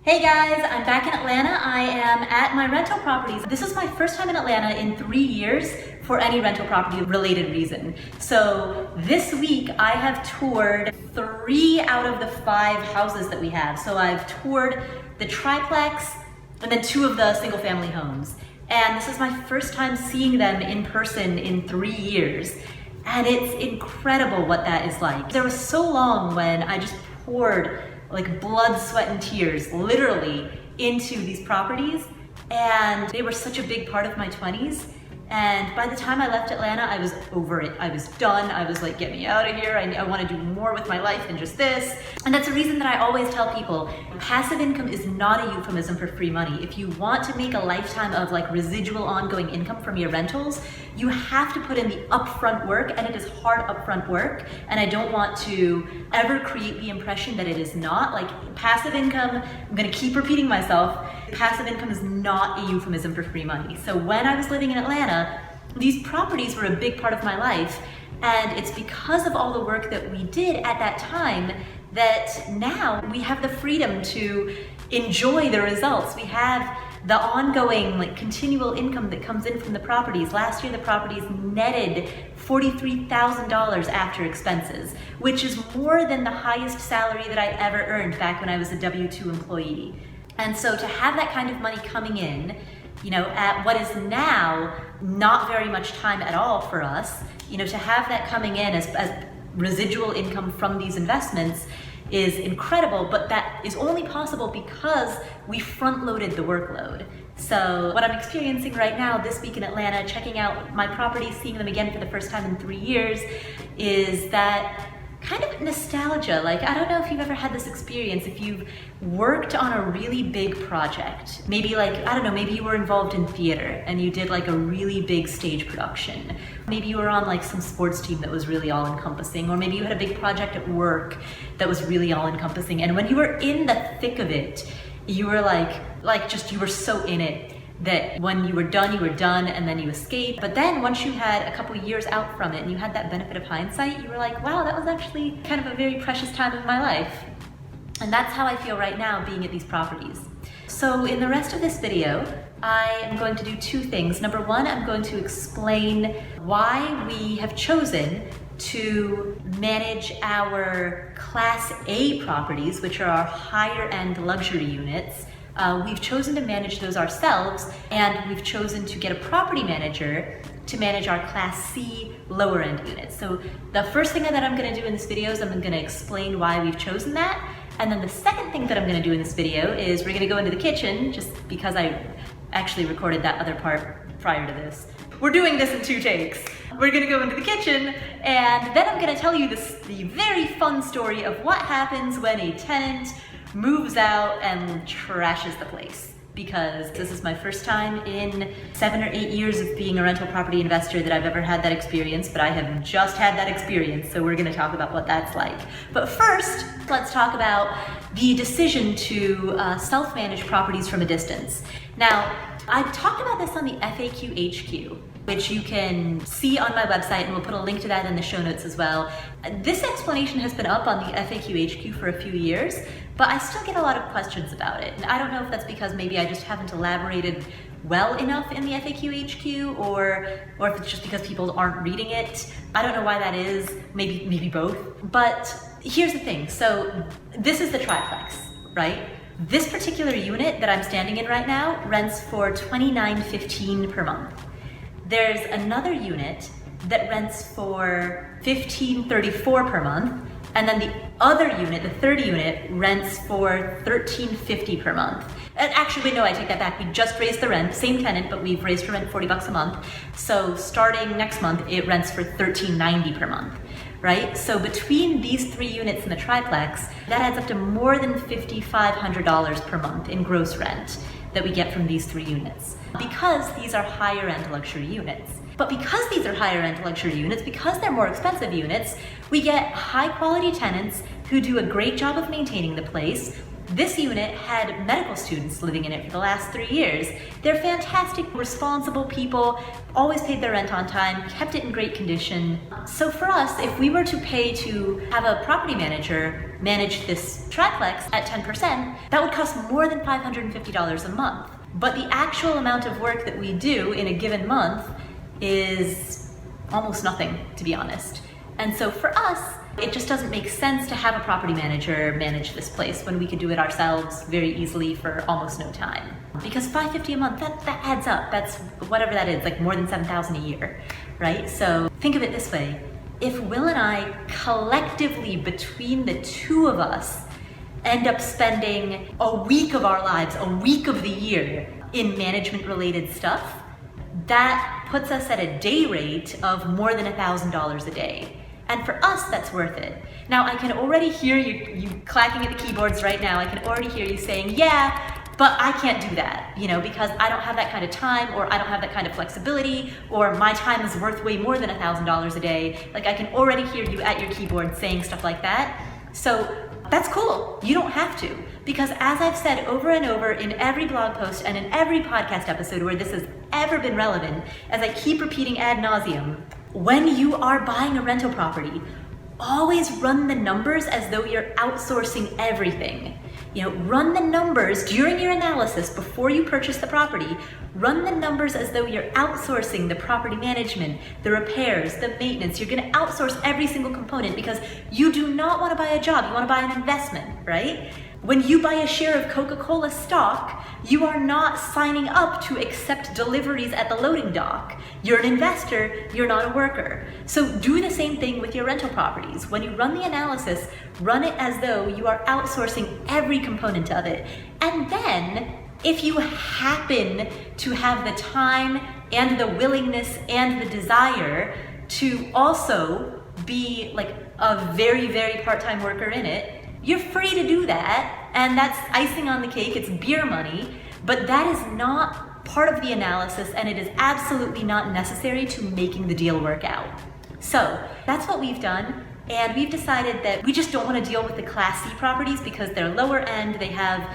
Hey guys, I'm back in Atlanta. I am at my rental properties. This is my first time in Atlanta in 3 years for any rental property related reason. So this week I have toured 3 out of the 5 houses that we have. So I've toured the triplex and then 2 of the single family homes. And this is my first time seeing them in person in 3 years. And it's incredible what that is like. There was so long when I just poured like blood, sweat, and tears, literally, into these properties. And they were such a big part of my 20s. And by the time I left Atlanta, I was over it. I was done. I was like, get me out of here. I want to do more with my life than just this. And that's a reason that I always tell people, passive income is not a euphemism for free money. If you want to make a lifetime of like residual ongoing income from your rentals, you have to put in the upfront work, and it is hard upfront work. And I don't want to ever create the impression that it is not. Like passive income, I'm gonna keep repeating myself, passive income is not a euphemism for free money. So when I was living in Atlanta, these properties were a big part of my life. And it's because of all the work that we did at that time that now we have the freedom to enjoy the results. We have the ongoing, like, continual income that comes in from the properties. Last year, the properties netted $43,000 after expenses, which is more than the highest salary that I ever earned back when I was a W-2 employee. And so to have that kind of money coming in, you know, at what is now not very much time at all for us, you know, to have that coming in as residual income from these investments is incredible, but that is only possible because we front-loaded the workload. So what I'm experiencing right now this week in Atlanta, checking out my properties, seeing them again for the first time in 3 years, is that kind of nostalgia. Like, I don't know if you've ever had this experience, if you've worked on a really big project, maybe like, I don't know, maybe you were involved in theater and you did like a really big stage production. Maybe you were on like some sports team that was really all encompassing, or maybe you had a big project at work that was really all encompassing. And when you were in the thick of it, you were you were so in it that when you were done, and then you escaped. But then once you had a couple years out from it and you had that benefit of hindsight, you were like, wow, that was actually kind of a very precious time of my life. And that's how I feel right now being at these properties. So in the rest of this video, I am going to do 2 things. Number 1, I'm going to explain why we have chosen to manage our Class A properties, which are our higher end luxury units. We've chosen to manage those ourselves, and we've chosen to get a property manager to manage our Class C lower end units. So the first thing that I'm gonna do in this video is I'm gonna explain why we've chosen that. And then the second thing that I'm gonna do in this video is we're gonna go into the kitchen, just because I actually recorded that other part prior to this. We're doing this in 2 takes. We're gonna go into the kitchen, and then I'm gonna tell you the very fun story of what happens when a tenant moves out and trashes the place. Because this is my first time in 7 or 8 years of being a rental property investor that I've ever had that experience, but I have just had that experience, so we're gonna talk about what that's like. But first, let's talk about the decision to self-manage properties from a distance. Now, I talked about this on the FAQ HQ, which you can see on my website, and we'll put a link to that in the show notes as well. This explanation has been up on the FAQ HQ for a few years, but I still get a lot of questions about it. And I don't know if that's because maybe I just haven't elaborated well enough in the FAQ HQ, or if it's just because people aren't reading it. I don't know why that is, maybe both. But here's the thing, so this is the triplex, right? This particular unit that I'm standing in right now rents for $29.15 per month. There's another unit that rents for $15.34 per month, and then the other unit, the third unit, rents for $13.50 per month. And actually, wait, no, I take that back. We just raised the rent, same tenant, but we've raised her rent $40 a month. So starting next month, it rents for $13.90 per month, right? So between these 3 units in the triplex, that adds up to more than $5,500 per month in gross rent that we get from these 3 units, because these are higher end luxury units. But because these are higher end luxury units, because they're more expensive units, we get high quality tenants who do a great job of maintaining the place. This unit had medical students living in it for the last 3 years. They're fantastic, responsible people, always paid their rent on time, kept it in great condition. So for us, if we were to pay to have a property manager managed this triplex at 10%, that would cost more than $550 a month. But the actual amount of work that we do in a given month is almost nothing, to be honest. And so for us, it just doesn't make sense to have a property manager manage this place when we could do it ourselves very easily for almost no time. Because $550 a month, that adds up. That's whatever that is, like more than $7,000 a year, right? So think of it this way. If Will and I collectively, between the two of us, end up spending a week of our lives, a week of the year in management related stuff, that puts us at a day rate of more than $1,000 a day. And for us, that's worth it. Now, I can already hear you clacking at the keyboards right now. I can already hear you saying, yeah, but I can't do that, because I don't have that kind of time, or I don't have that kind of flexibility, or my time is worth way more than $1,000 a day. Like, I can already hear you at your keyboard saying stuff like that. So that's cool. You don't have to. Because as I've said over and over in every blog post and in every podcast episode where this has ever been relevant, as I keep repeating ad nauseum, when you are buying a rental property, always run the numbers as though you're outsourcing everything. Run the numbers during your analysis before you purchase the property. Run the numbers as though you're outsourcing the property management, the repairs, the maintenance. You're going to outsource every single component because you do not want to buy a job. You want to buy an investment, right? When you buy a share of Coca-Cola stock, you are not signing up to accept deliveries at the loading dock. You're an investor, you're not a worker. So do the same thing with your rental properties. When you run the analysis, run it as though you are outsourcing every component of it. And then, if you happen to have the time and the willingness and the desire to also be like a very, very part-time worker in it, you're free to do that, and that's icing on the cake. It's beer money, but that is not part of the analysis, and it is absolutely not necessary to making the deal work out. So that's what we've done, and we've decided that we just don't want to deal with the Class C properties because they're lower end, they have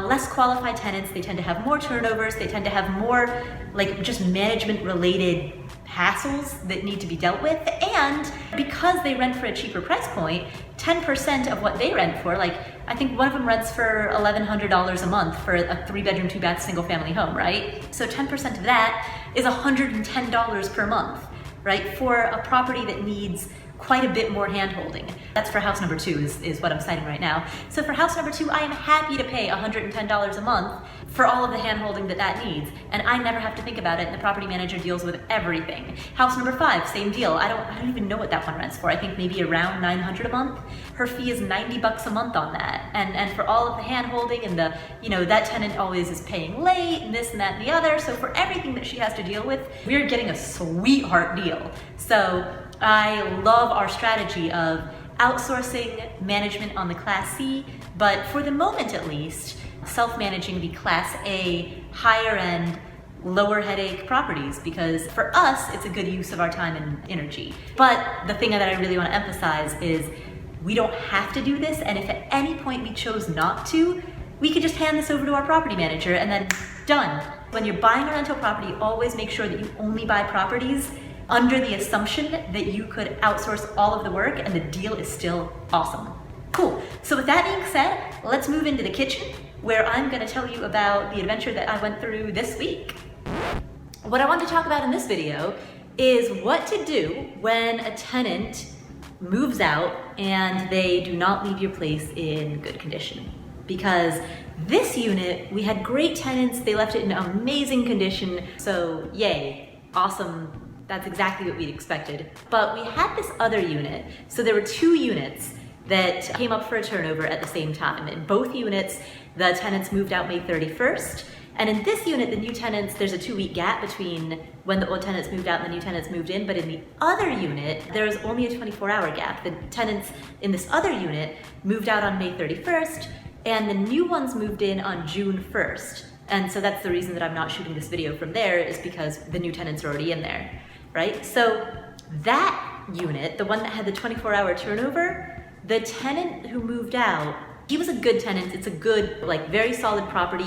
less qualified tenants, they tend to have more turnovers, they tend to have more like just management related hassles that need to be dealt with, and because they rent for a cheaper price point, 10% of what they rent for, like I think one of them rents for $1,100 a month for a 3-bedroom, 2-bath, single-family home, right? So 10% of that is $110 per month, right? For a property that needs quite a bit more hand-holding. That's for house number 2 is what I'm citing right now. So for house number 2, I am happy to pay $110 a month for all of the hand-holding that needs, and I never have to think about it, and the property manager deals with everything. House number 5, same deal. I don't even know what that one rents for. I think maybe around $900 a month. Her fee is $90 a month on that, and for all of the hand-holding and the, that tenant always is paying late and this and that and the other. So for everything that she has to deal with, we're getting a sweetheart deal. So I love our strategy of outsourcing management on the Class C, but for the moment at least, self-managing the Class A, higher end, lower headache properties, because for us, it's a good use of our time and energy. But the thing that I really want to emphasize is we don't have to do this, and if at any point we chose not to, we could just hand this over to our property manager and then done. When you're buying a rental property, always make sure that you only buy properties under the assumption that you could outsource all of the work and the deal is still awesome. Cool. So with that being said, let's move into the kitchen where I'm going to tell you about the adventure that I went through this week. What I want to talk about in this video is what to do when a tenant moves out and they do not leave your place in good condition. Because this unit, we had great tenants, they left it in amazing condition, so yay, awesome. That's exactly what we'd expected. But we had this other unit. So there were 2 units that came up for a turnover at the same time. In both units, the tenants moved out May 31st. And in this unit, the new tenants, there's a 2-week gap between when the old tenants moved out and the new tenants moved in. But in the other unit, there's only a 24-hour gap. The tenants in this other unit moved out on May 31st, and the new ones moved in on June 1st. And so that's the reason that I'm not shooting this video from there, is because the new tenants are already in there. Right? So that unit, the one that had the 24-hour turnover, the tenant who moved out, he was a good tenant. It's a good, like very solid property.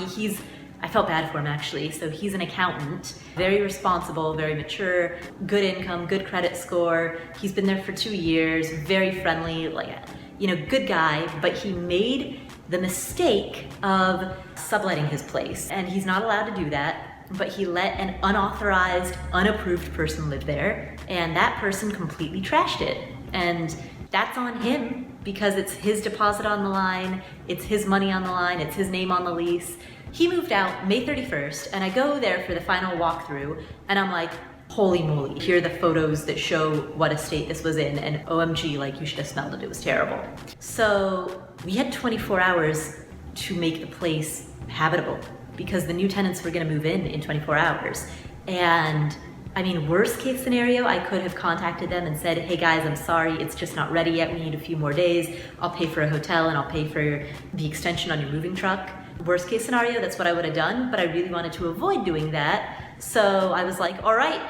I felt bad for him actually. So he's an accountant, very responsible, very mature, good income, good credit score. He's been there for 2 years, very friendly. Like, good guy, but he made the mistake of subletting his place. And he's not allowed to do that, but he let an unauthorized, unapproved person live there, and that person completely trashed it. And that's on him because it's his deposit on the line, it's his money on the line, it's his name on the lease. He moved out May 31st, and I go there for the final walkthrough, and I'm like, holy moly, here are the photos that show what a state this was in, and OMG, like, you should have smelled it, it was terrible. So we had 24 hours to make the place habitable because the new tenants were gonna move in 24 hours. And I mean, worst case scenario, I could have contacted them and said, hey guys, I'm sorry, it's just not ready yet, we need a few more days, I'll pay for a hotel and I'll pay for the extension on your moving truck. Worst case scenario, that's what I would have done, but I really wanted to avoid doing that. So I was like, all right,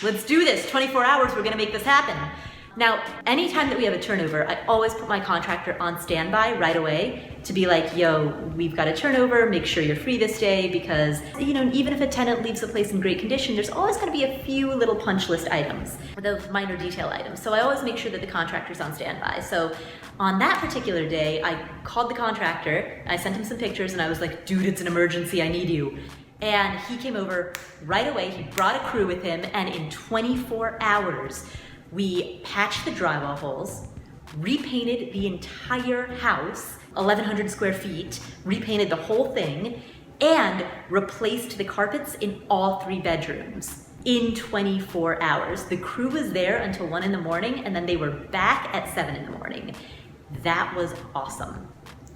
let's do this, 24 hours, we're gonna make this happen. Now, anytime that we have a turnover, I always put my contractor on standby right away to be like, yo, we've got a turnover, make sure you're free this day, because even if a tenant leaves the place in great condition, there's always gonna be a few little punch list items, those minor detail items. So I always make sure that the contractor's on standby. So on that particular day, I called the contractor, I sent him some pictures, and I was like, dude, it's an emergency, I need you. And he came over right away, he brought a crew with him, and in 24 hours, we patched the drywall holes, repainted the entire house, 1,100 square feet, repainted the whole thing, and replaced the carpets in all 3 bedrooms in 24 hours. The crew was there until 1 in the morning, and then they were back at 7 in the morning. That was awesome.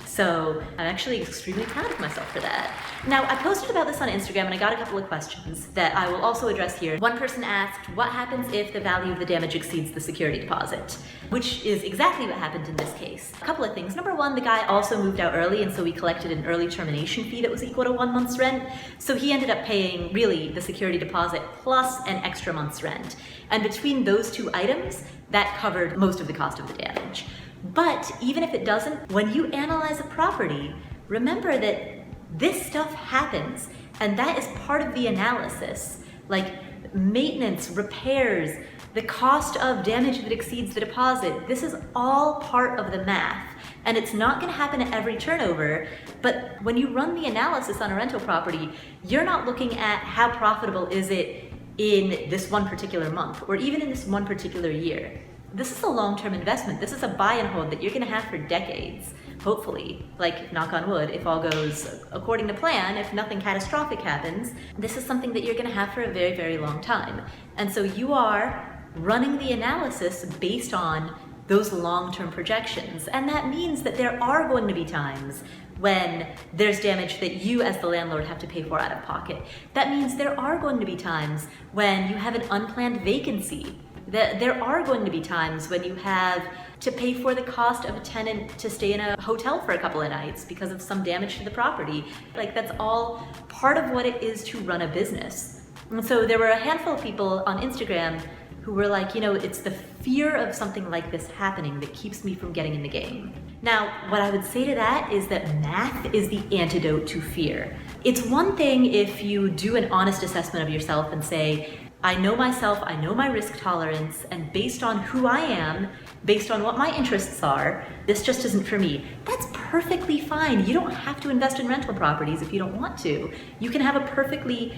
So I'm actually extremely proud of myself for that. Now, I posted about this on Instagram and I got a couple of questions that I will also address here. One person asked, what happens if the value of the damage exceeds the security deposit? Which is exactly what happened in this case. A couple of things. Number one, the guy also moved out early, and so we collected an early termination fee that was equal to 1 month's rent. So he ended up paying really the security deposit plus an extra month's rent. And between those 2 items, that covered most of the cost of the damage. But even if it doesn't, when you analyze a property, remember that this stuff happens, and that is part of the analysis. Like maintenance, repairs, the cost of damage that exceeds the deposit, this is all part of the math. And it's not gonna happen at every turnover, but when you run the analysis on a rental property, you're not looking at how profitable is it in this one particular month, or even in this one particular year. This is a long-term investment. This is a buy and hold that you're gonna have for decades, hopefully. Like, knock on wood, if all goes according to plan, if nothing catastrophic happens, this is something that you're gonna have for a very, very long time. And so you are running the analysis based on those long-term projections. And that means that there are going to be times when there's damage that you as the landlord have to pay for out of pocket. That means there are going to be times when you have an unplanned vacancy. There are going to be times when you have to pay for the cost of a tenant to stay in a hotel for a couple of nights because of some damage to the property. Like, that's all part of what it is to run a business. And so there were a handful of people on Instagram who were like, it's the fear of something like this happening that keeps me from getting in the game. Now, what I would say to that is that math is the antidote to fear. It's one thing if you do an honest assessment of yourself and say, I know myself, I know my risk tolerance, and based on who I am, based on what my interests are, this just isn't for me. That's perfectly fine. You don't have to invest in rental properties if you don't want to. You can have a perfectly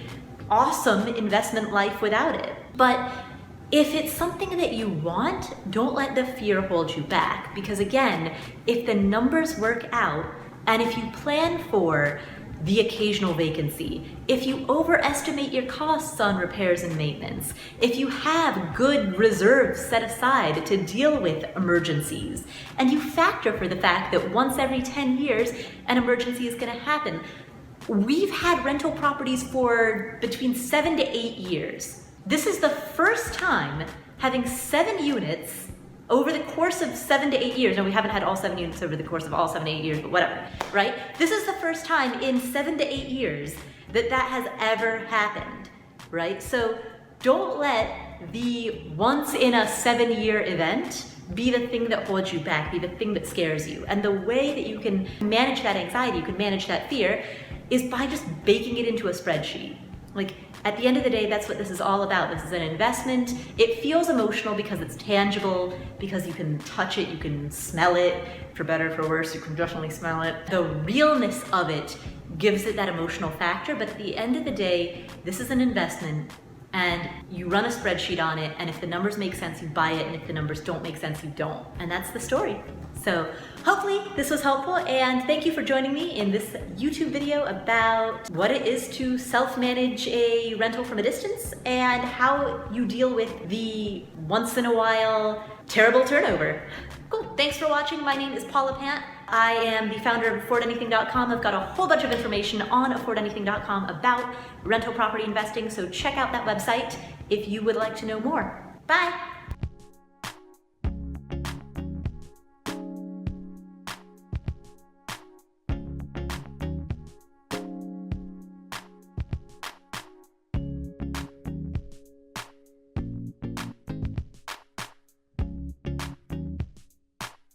awesome investment life without it. But if it's something that you want, don't let the fear hold you back. Because again, if the numbers work out, and if you plan for the occasional vacancy, if you overestimate your costs on repairs and maintenance, if you have good reserves set aside to deal with emergencies, and you factor for the fact that once every 10 years an emergency is going to happen. We've had rental properties for between 7 to 8 years. This is the first time having 7 units over the course of 7 to 8 years. Now, we haven't had all 7 units over the course of all 7 to 8 years, but whatever, right? This is the first time in 7 to 8 years that has ever happened, right? So don't let the once in a 7-year event be the thing that holds you back, be the thing that scares you. And the way that you can manage that anxiety, you can manage that fear, is by just baking it into a spreadsheet. Like, at the end of the day, that's what this is all about. This is an investment. It feels emotional because it's tangible, because you can touch it, you can smell it. For better, for worse, you can definitely smell it. The realness of it gives it that emotional factor, but at the end of the day, this is an investment, and you run a spreadsheet on it, and if the numbers make sense, you buy it, and if the numbers don't make sense, you don't. And that's the story. So hopefully this was helpful, and thank you for joining me in this YouTube video about what it is to self-manage a rental from a distance and how you deal with the once in a while terrible turnover. Cool, thanks for watching. My name is Paula Pant. I am the founder of AffordAnything.com. I've got a whole bunch of information on AffordAnything.com about rental property investing, so check out that website if you would like to know more. Bye.